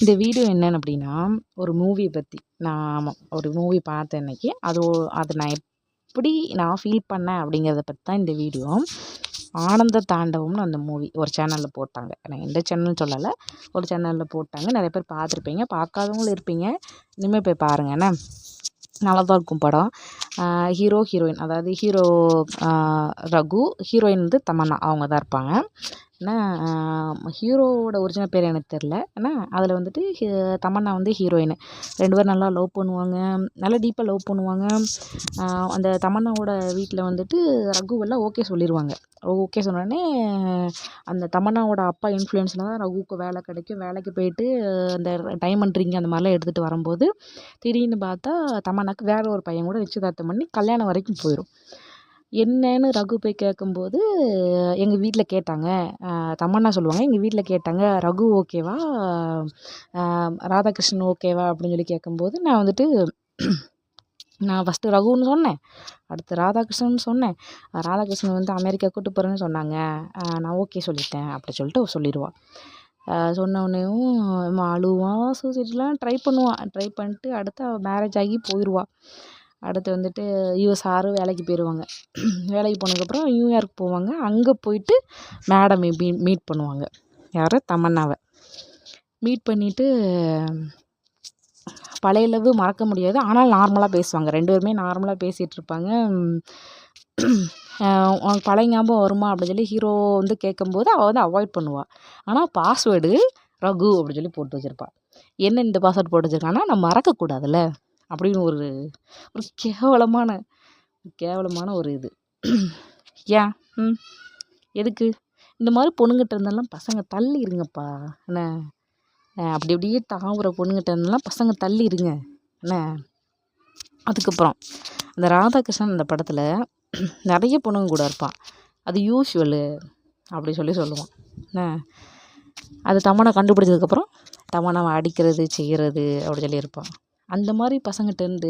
இந்த வீடியோ என்னன்னு அப்படின்னா, ஒரு மூவிய பத்தி. நான் ஆமா. ஒரு மூவி பார்த்தேன் இன்னைக்கு. அது எப்படி நான் ஃபீல் பண்ணேன் அப்படிங்கிறத பத்தி தான் இந்த வீடியோ. ஆனந்த தாண்டவம்னு அந்த மூவி ஒரு சேனல்ல போட்டாங்க. நான் எந்த சேனல்னு சொல்லல. ஒரு சேனல்ல போட்டாங்க. நெறைய பேர் பார்த்துருப்பீங்க. பார்க்காதவங்களும் இருப்பீங்க. இனிமே போய் பாருங்க என்ன. நல்லா தான் இருக்கும் படம். ஹீரோ, ஹீரோயின் அதாவது ஹீரோ ரகு, ஹீரோயின் வந்து தமன்னா அவங்க தான் இருப்பாங்க. ஏன்னா ஹீரோவோட ஒரிஜினல் பேர் எனக்கு தெரில. ஏன்னா அதில் வந்துட்டு தமன்னா வந்து ஹீரோயின். 2 பேரும் நல்லா லவ் பண்ணுவாங்க. நல்லா டீப்பாக லவ் பண்ணுவாங்க. அந்த தமன்னாவோட வீட்டில் வந்துட்டு ரகுவெல்லாம் ஓகே சொல்லிடுவாங்க. ஓகே சொன்னோடனே அந்த தமன்னாவோட அப்பா இன்ஃப்ளூயன்ஸில் தான் ரகுவுக்கு வேலை கிடைக்கும். வேலைக்கு போயிட்டு அந்த டைமண்ட் ரிங் அந்த மாதிரிலாம் எடுத்துகிட்டு வரும்போது திடீர்னு பார்த்தா தமன்னாக்கு வேற ஒரு பையன் கூட நிச்சயதார்த்தம் பண்ணி கல்யாணம் வரைக்கும் போயிடும். என்னன்னு ரகு போய் கேட்கும்போது எங்கள் வீட்டில் கேட்டாங்க. தமன்னா சொல்லுவாங்க, எங்கள் வீட்டில் கேட்டாங்க ரகு ஓகேவா, ராதாகிருஷ்ணன் ஓகேவா அப்படின்னு சொல்லி கேட்கும்போது நான் வந்துட்டு நான் ஃபஸ்ட்டு ரகுன்னு சொன்னேன். அடுத்து ராதாகிருஷ்ணன் சொன்னேன். ராதாகிருஷ்ணன் வந்து அமெரிக்கா கூட்டு போகிறேன்னு சொன்னாங்க. நான் ஓகே சொல்லிட்டேன் அப்படி சொல்லிட்டு அவள் சொல்லிடுவாள். சொன்னோடனேயும் அழுவான், சூசைட்லாம் ட்ரை பண்ணுவான். ட்ரை பண்ணிட்டு அடுத்து அவள் மேரேஜ் ஆகி போயிடுவாள். அடுத்து வந்துட்டு யுஎஸ்ஆர் வேலைக்கு போயிடுவாங்க. வேலைக்கு போனதுக்கப்புறம் நியூயார்க் போவாங்க. அங்கே போயிட்டு மேடமை மீட் பண்ணுவாங்க. யார்? தமன்னாவை மீட் பண்ணிவிட்டு பழைய லவ் மறக்க முடியாது. ஆனால் நார்மலாக பேசுவாங்க. 2 பேருமே நார்மலாக பேசிகிட்ருப்பாங்க. உனக்கு பழைய ஞாபகம் வருமா அப்படின்னு சொல்லி ஹீரோ வந்து கேட்கும்போது அவள் வந்து அவாய்ட் பண்ணுவாள். ஆனால் பாஸ்வேர்டு ரகு அப்படின்னு சொல்லி போட்டு வச்சுருப்பாள். என்ன இந்த பாஸ்வேர்டு போட்டு வச்சுருக்கான்னா நான் மறக்கக்கூடாதுல்ல அப்படின்னு ஒரு கேவலமான ஒரு இது. ஏன்? எதுக்கு? இந்த மாதிரி பொண்ணுங்கிட்ட இருந்தெல்லாம் பசங்க தள்ளி இருங்கப்பா என்ன. அப்படி அப்படியே தாவுற பொண்ணுங்கிட்ட இருந்தெல்லாம் பசங்க தள்ளி இருங்க என்ன. அதுக்கப்புறம் அந்த ராதாகிருஷ்ணன் அந்த படத்தில் நிறைய பொண்ணுங்க கூட இருப்பான். அது யூஷுவலு அப்படி சொல்லுவான் என்ன. அது தமன்னா கண்டுபிடிச்சதுக்கப்புறம் தமன்னாவை அடிக்கிறது செய்கிறது அப்படி சொல்லி இருப்பான். அந்த மாதிரி பசங்கிட்ட இருந்து